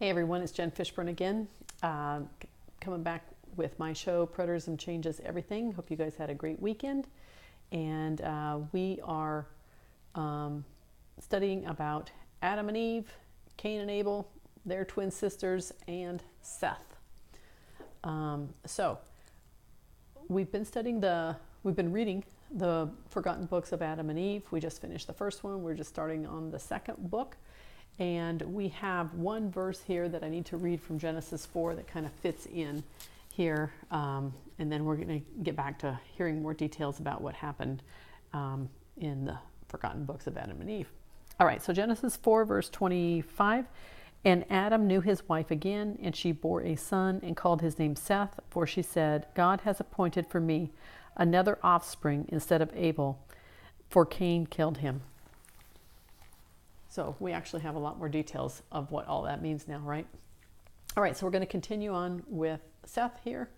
Hey everyone, it's Jen Fishburne again, coming back with my show, Preterism Changes Everything. Hope you guys had a great weekend. And we are studying about Adam and Eve, Cain and Abel, their twin sisters, and Seth. So we've been reading the forgotten books of Adam and Eve. We just finished the first one. We're just starting on the second book. And we have one verse here that I need to read from Genesis 4 that kind of fits in here. And then we're going to get back to hearing more details about what happened in the forgotten books of Adam and Eve. All right, so Genesis 4, verse 25. And Adam knew his wife again, and she bore a son and called his name Seth, for she said, God has appointed for me another offspring instead of Abel, for Cain killed him. So we actually have a lot more details of what all that means now, right? All right, so we're going to continue on with Seth here.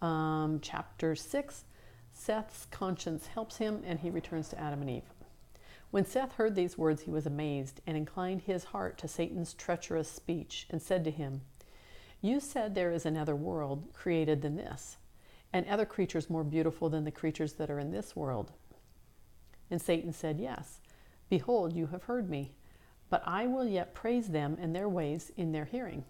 Chapter 6, Seth's conscience helps him, and he returns to Adam and Eve. When Seth heard these words, he was amazed and inclined his heart to Satan's treacherous speech and said to him, You said there is another world created than this, and other creatures more beautiful than the creatures that are in this world. And Satan said, Yes, behold, you have heard me. But I will yet praise them and their ways in your hearing.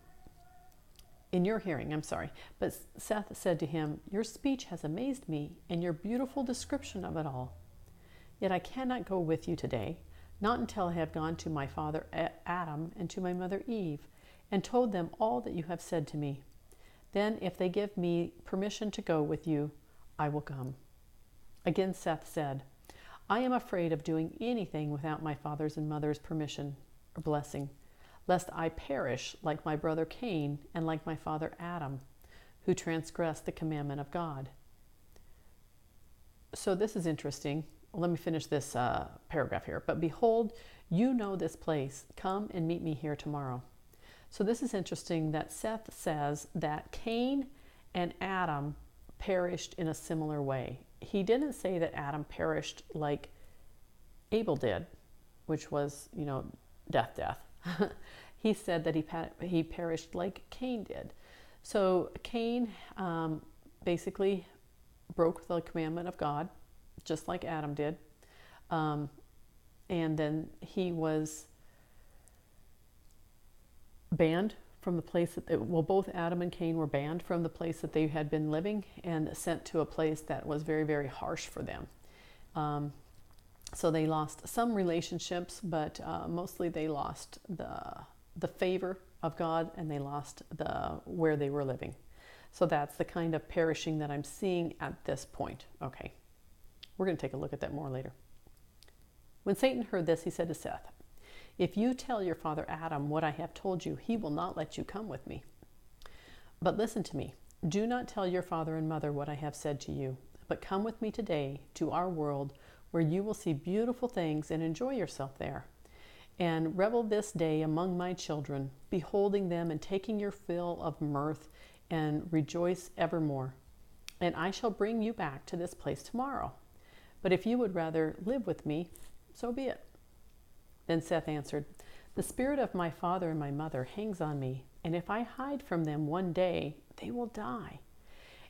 But Seth said to him, Your speech has amazed me, and your beautiful description of it all. Yet I cannot go with you today, not until I have gone to my father Adam and to my mother Eve, and told them all that you have said to me. Then, if they give me permission to go with you, I will come. Again Seth said, I am afraid of doing anything without my father's and mother's permission or blessing, lest I perish like my brother Cain and like my father Adam, who transgressed the commandment of God. So this is interesting. Let me finish this paragraph here. But behold, you know this place. Come and meet me here tomorrow. So this is interesting that Seth says that Cain and Adam perished in a similar way. He didn't say that Adam perished like Abel did, which was, death. He said that he perished like Cain did. So Cain basically broke the commandment of God, just like Adam did. And then he was banned from the place both Adam and Cain were banned from the place that they had been living and sent to a place that was very, very harsh for them. So they lost some relationships, but mostly they lost the favor of God, and they lost where they were living. So that's the kind of perishing that I'm seeing at this point. Okay, we're going to take a look at that more later. When Satan heard this, he said to Seth, If you tell your father Adam what I have told you, he will not let you come with me. But listen to me. Do not tell your father and mother what I have said to you, but come with me today to our world where you will see beautiful things and enjoy yourself there. And revel this day among my children, beholding them and taking your fill of mirth, and rejoice evermore. And I shall bring you back to this place tomorrow. But if you would rather live with me, so be it. Then Seth answered, The spirit of my father and my mother hangs on me, and if I hide from them one day, they will die.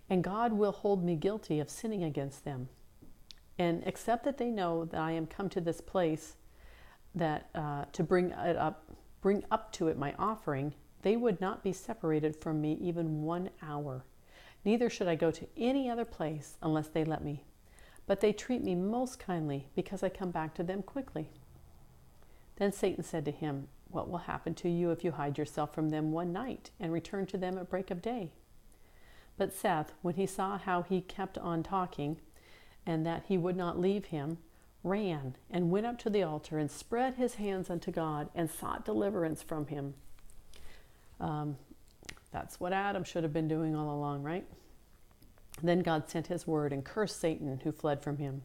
And God will hold me guilty of sinning against them. And except that they know that I am come to this place that to bring up to it my offering, they would not be separated from me even 1 hour. Neither should I go to any other place unless they let me. But they treat me most kindly because I come back to them quickly. Then Satan said to him, What will happen to you if you hide yourself from them one night and return to them at break of day? But Seth, when he saw how he kept on talking, and that he would not leave him, ran and went up to the altar and spread his hands unto God and sought deliverance from him. That's what Adam should have been doing all along, right? Then God sent his word and cursed Satan, who fled from him.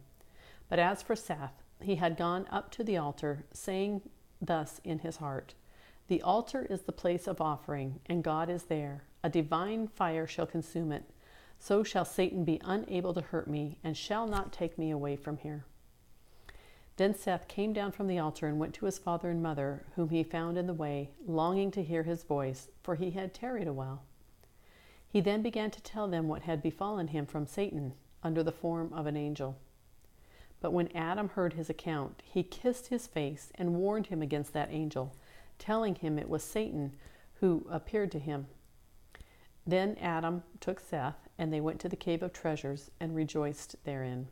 But as for Seth, he had gone up to the altar, saying thus in his heart, The altar is the place of offering, and God is there. A divine fire shall consume it. So shall Satan be unable to hurt me, and shall not take me away from here. Then Seth came down from the altar and went to his father and mother, whom he found in the way, longing to hear his voice, for he had tarried a while. He then began to tell them what had befallen him from Satan, under the form of an angel. But when Adam heard his account, he kissed his face and warned him against that angel, telling him it was Satan who appeared to him. Then Adam took Seth, and they went to the cave of treasures and rejoiced therein.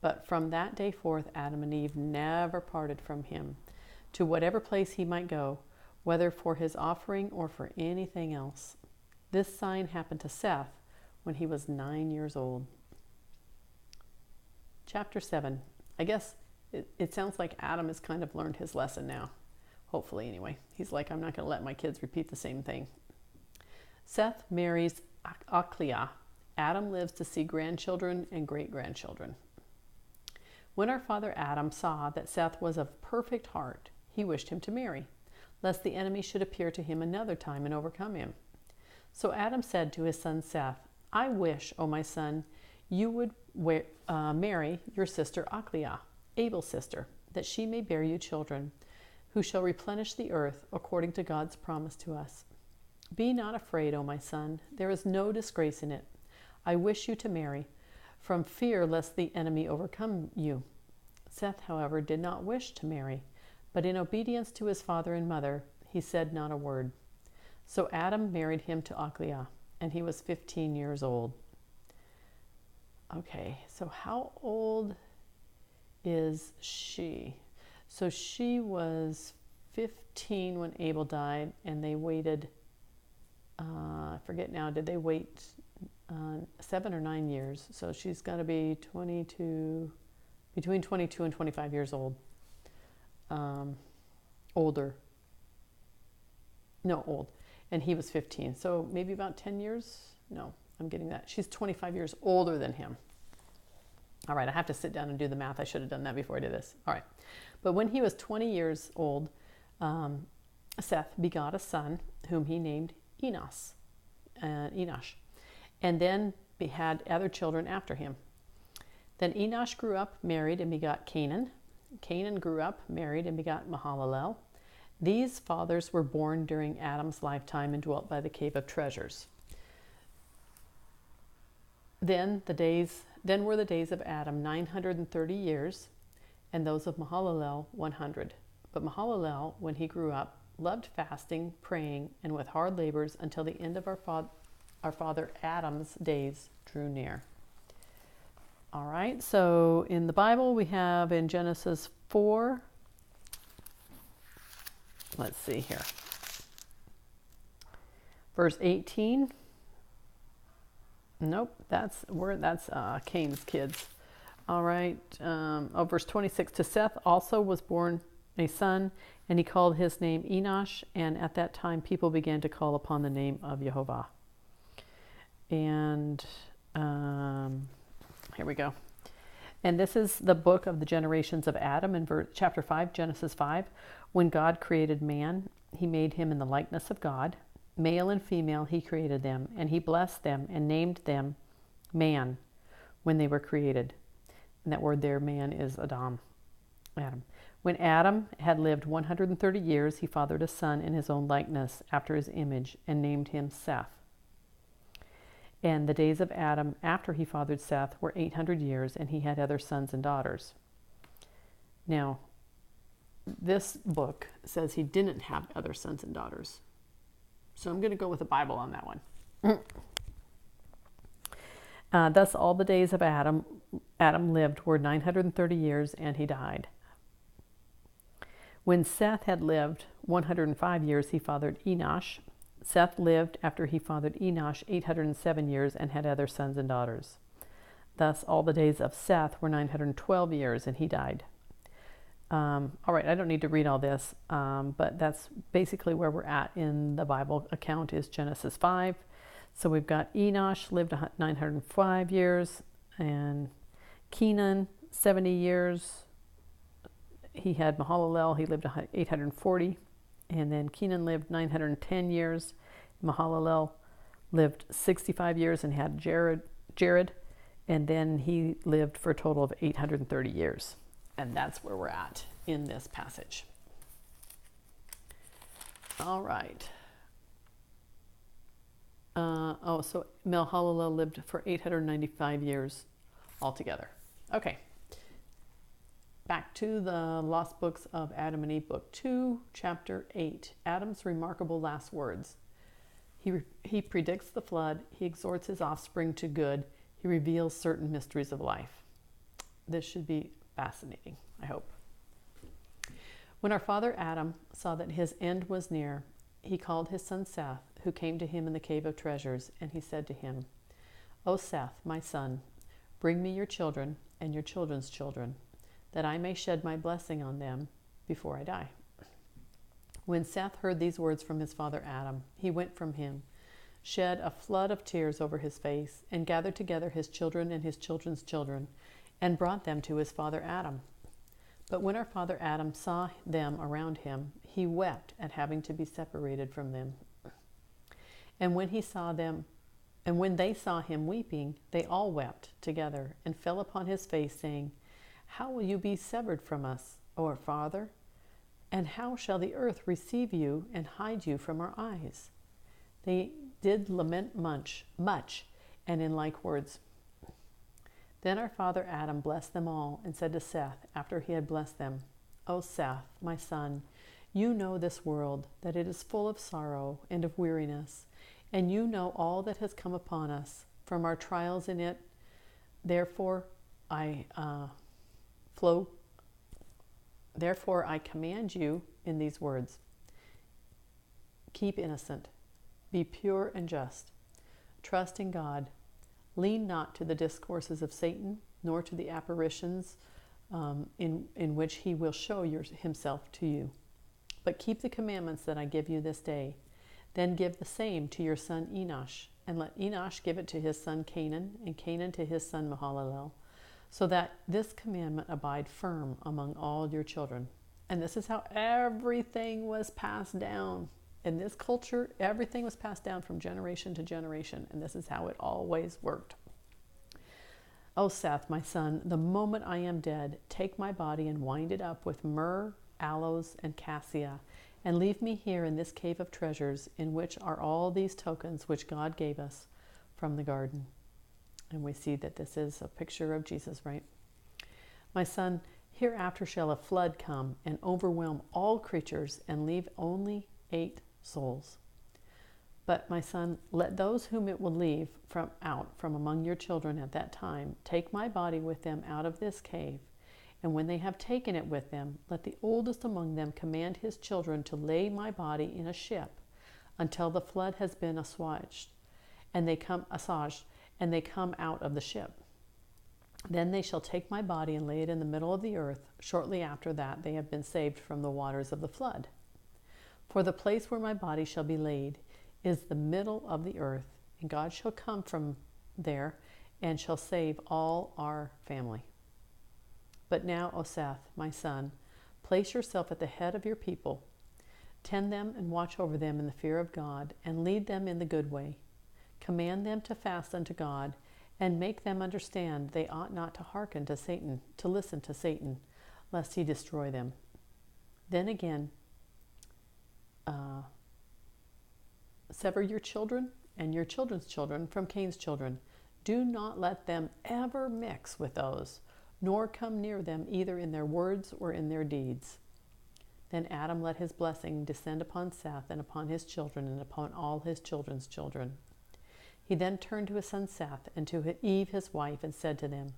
But from that day forth Adam and Eve never parted from him, to whatever place he might go, whether for his offering or for anything else. This sign happened to Seth when he was 9 years old. Chapter 7. I guess it sounds like Adam has kind of learned his lesson now. Hopefully, anyway. He's like, I'm not going to let my kids repeat the same thing. Seth marries Akliah. Adam lives to see grandchildren and great-grandchildren. When our father Adam saw that Seth was of perfect heart, he wished him to marry, lest the enemy should appear to him another time and overcome him. So Adam said to his son Seth, I wish, O my son, you would marry your sister Akliah, Abel's sister, that she may bear you children, who shall replenish the earth according to God's promise to us. Be not afraid, O my son, there is no disgrace in it. I wish you to marry, from fear lest the enemy overcome you. Seth, however, did not wish to marry, but in obedience to his father and mother, he said not a word. So Adam married him to Akliah, and he was 15 years old. Okay, so how old is she? So she was 15 when Abel died, and they waited, I forget now, did they wait 7 or 9 years? So she's got to be between 22 and 25 years old. Old. And he was 15. So maybe about 10 years? No, I'm getting that. She's 25 years older than him. All right, I have to sit down and do the math. I should have done that before I did this. All right. But when he was 20 years old, Seth begot a son whom he named Enosh. And then he had other children after him. Then Enosh grew up, married, and begot Canaan. Canaan grew up, married, and begot Mahalalel. These fathers were born during Adam's lifetime and dwelt by the cave of treasures. Then were the days of Adam 930 years, and those of Mahalalel 100. But Mahalalel, when he grew up, loved fasting, praying, and with hard labors until the end of our father Adam's days drew near. All right, so in the Bible we have in Genesis 4, let's see here, verse 18. Nope, that's Cain's kids. All right, verse 26. To Seth also was born a son, and he called his name Enosh, and at that time people began to call upon the name of Jehovah. And here we go. And this is the book of the generations of Adam in chapter 5, Genesis 5. When God created man, he made him in the likeness of God. Male and female he created them, and he blessed them and named them man when they were created. And that word there, man, is Adam. When Adam had lived 130 years, he fathered a son in his own likeness, after his image, and named him Seth. And the days of Adam after he fathered Seth were 800 years, and he had other sons and daughters. Now, this book says he didn't have other sons and daughters. So I'm going to go with the Bible on that one. Thus all the days of Adam lived were 930 years, and he died. When Seth had lived 105 years, he fathered Enosh. Seth lived after he fathered Enosh 807 years and had other sons and daughters. Thus all the days of Seth were 912 years, and he died. All right, I don't need to read all this, but that's basically where we're at in the Bible account is Genesis 5. So we've got Enosh lived 905 years, and Kenan 70 years. He had Mahalalel, he lived 840, and then Kenan lived 910 years. Mahalalel lived 65 years and had Jared, and then he lived for a total of 830 years. And that's where we're at in this passage. All right. So Melhalalel lived for 895 years altogether. Okay. Back to the Lost Books of Adam and Eve, Book 2, Chapter 8. Adam's remarkable last words. He predicts the flood. He exhorts his offspring to good. He reveals certain mysteries of life. This should be fascinating, I hope. When our father Adam saw that his end was near, he called his son Seth, who came to him in the cave of treasures, and he said to him, O Seth, my son, bring me your children and your children's children, that I may shed my blessing on them before I die. When Seth heard these words from his father Adam, he went from him, shed a flood of tears over his face, and gathered together his children and his children's children, and brought them to his father Adam. But when our father Adam saw them around him, he wept at having to be separated from them. And when they saw him weeping, they all wept together and fell upon his face, saying, How will you be severed from us, O our father? And how shall the earth receive you and hide you from our eyes? They did lament much, and in like words. Then our father Adam blessed them all, and said to Seth, after he had blessed them, O Seth, my son, you know this world, that it is full of sorrow and of weariness, and you know all that has come upon us from our trials in it. Therefore I command you in these words, keep innocent, be pure and just, trust in God, lean not to the discourses of Satan, nor to the apparitions in which he will show himself to you. But keep the commandments that I give you this day. Then give the same to your son Enosh, and let Enosh give it to his son Canaan, and Canaan to his son Mahalalel, so that this commandment abide firm among all your children. And this is how everything was passed down. In this culture, everything was passed down from generation to generation, and this is how it always worked. O Seth, my son, the moment I am dead, take my body and wind it up with myrrh, aloes, and cassia, and leave me here in this cave of treasures, in which are all these tokens which God gave us from the garden. And we see that this is a picture of Jesus, right? My son, hereafter shall a flood come and overwhelm all creatures and leave only 8 souls. But my son, let those whom it will leave from among your children at that time take my body with them out of this cave. And when they have taken it with them, let the oldest among them command his children to lay my body in a ship until the flood has been assuaged, and they come out of the ship. Then they shall take my body and lay it in the middle of the earth. Shortly after that they have been saved from the waters of the flood. For the place where my body shall be laid is the middle of the earth, and God shall come from there and shall save all our family. But now, O Seth, my son, place yourself at the head of your people. Tend them and watch over them in the fear of God, and lead them in the good way. Command them to fast unto God, and make them understand they ought not to hearken to Satan, to listen to Satan, lest he destroy them. Then again, sever your children and your children's children from Cain's children. Do not let them ever mix with those, nor come near them either in their words or in their deeds. Then Adam let his blessing descend upon Seth and upon his children and upon all his children's children. He then turned to his son Seth and to Eve his wife and said to them,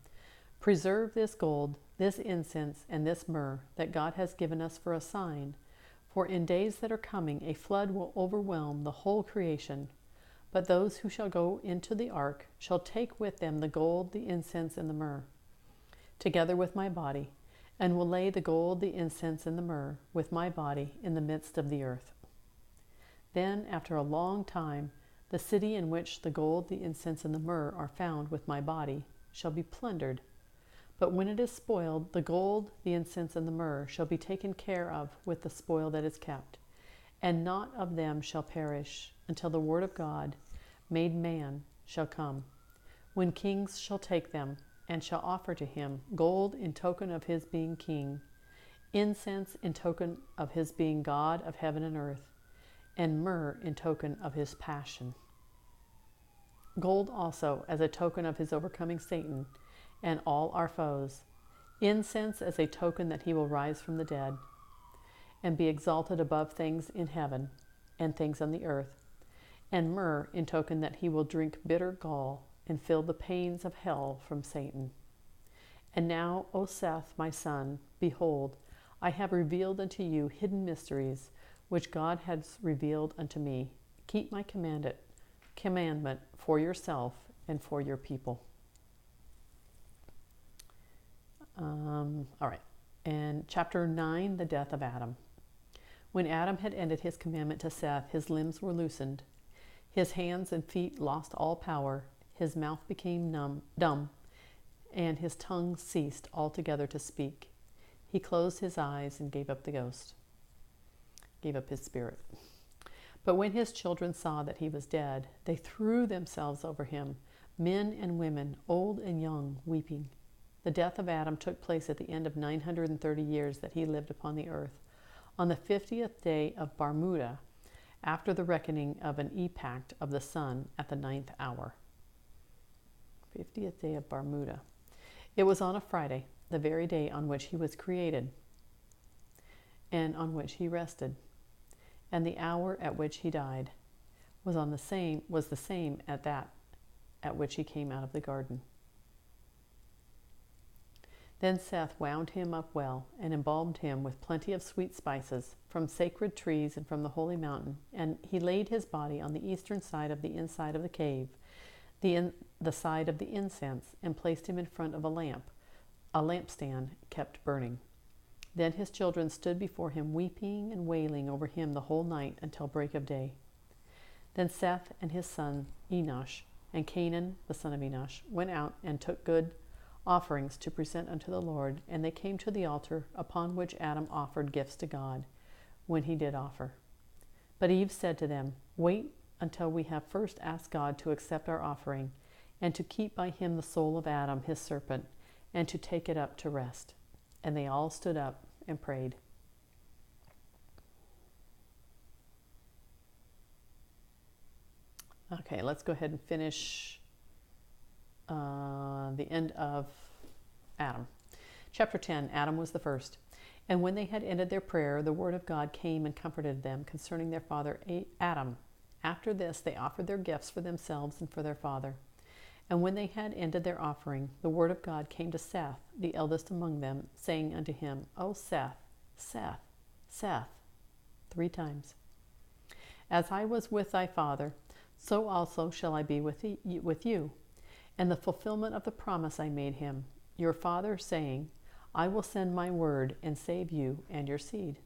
Preserve this gold, this incense, and this myrrh that God has given us for a sign. For in days that are coming a flood will overwhelm the whole creation. But those who shall go into the ark shall take with them the gold, the incense, and the myrrh, together with my body, and will lay the gold, the incense, and the myrrh with my body in the midst of the earth. Then, after a long time, the city in which the gold, the incense, and the myrrh are found with my body shall be plundered. But when it is spoiled, the gold, the incense, and the myrrh shall be taken care of with the spoil that is kept, and naught of them shall perish until the word of God, made man, shall come, when kings shall take them, and shall offer to him gold in token of his being king, incense in token of his being God of heaven and earth, and myrrh in token of his passion. Gold also as a token of his overcoming Satan and all our foes, incense as a token that he will rise from the dead and be exalted above things in heaven and things on the earth, and myrrh in token that he will drink bitter gall and feel the pains of hell from Satan. And now, O Seth, my son, behold, I have revealed unto you hidden mysteries, which God has revealed unto me. Keep my commandment for yourself and for your people. All right. And chapter 9, the death of Adam. When Adam had ended his commandment to Seth, his limbs were loosened. His hands and feet lost all power. His mouth became dumb, and his tongue ceased altogether to speak. He closed his eyes and gave up the ghost, gave up his spirit. But when his children saw that he was dead, they threw themselves over him, men and women, old and young, weeping. The death of Adam took place at the end of 930 years that he lived upon the earth, on the 50th day of Barmuda, after the reckoning of an epact of the sun at the 9th hour. 50th day of Barmuda. It was on a Friday, the very day on which he was created, and on which he rested. And the hour at which he died was the same at that at which he came out of the garden. Then Seth wound him up well, and embalmed him with plenty of sweet spices from sacred trees and from the holy mountain. And he laid his body on the eastern side of the inside of the cave, the side of the incense, and placed him in front of a lampstand kept burning. Then his children stood before him, weeping and wailing over him the whole night until break of day. Then Seth and his son Enosh and Canaan, the son of Enosh, went out and took good offerings to present unto the Lord, and they came to the altar upon which Adam offered gifts to God when he did offer. But Eve said to them, Wait until we have first asked God to accept our offering, and to keep by him the soul of Adam, his serpent, and to take it up to rest. And they all stood up and prayed. Okay, let's go ahead and finish the end of Adam. Chapter 10, Adam was the first. And when they had ended their prayer, the word of God came and comforted them concerning their father Adam. After this, they offered their gifts for themselves and for their father. And when they had ended their offering, the word of God came to Seth, the eldest among them, saying unto him, O Seth, Seth, Seth, 3 times. As I was with thy father, so also shall I be with you. And the fulfillment of the promise I made him, your father, saying, I will send my word and save you and your seed.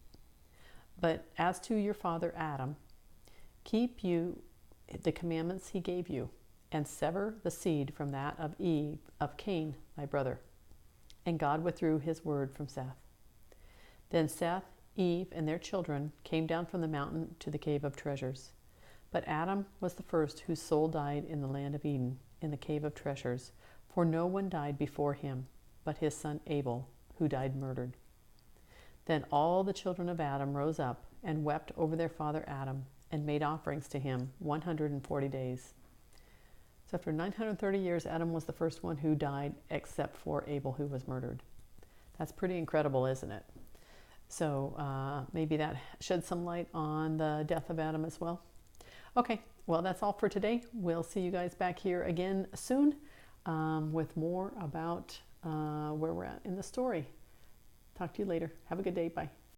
But as to your father Adam, keep you the commandments he gave you, and sever the seed from that of Cain, thy brother. And God withdrew his word from Seth. Then Seth, Eve, and their children came down from the mountain to the cave of treasures. But Adam was the first whose soul died in the land of Eden, in the cave of treasures, for no one died before him, but his son Abel, who died murdered. Then all the children of Adam rose up and wept over their father Adam, and made offerings to him 140 days. So after 930 years, Adam was the first one who died, except for Abel, who was murdered. That's pretty incredible, isn't it? So maybe that sheds some light on the death of Adam as well. Okay, well, that's all for today. We'll see you guys back here again soon with more about where we're at in the story. Talk to you later. Have a good day. Bye.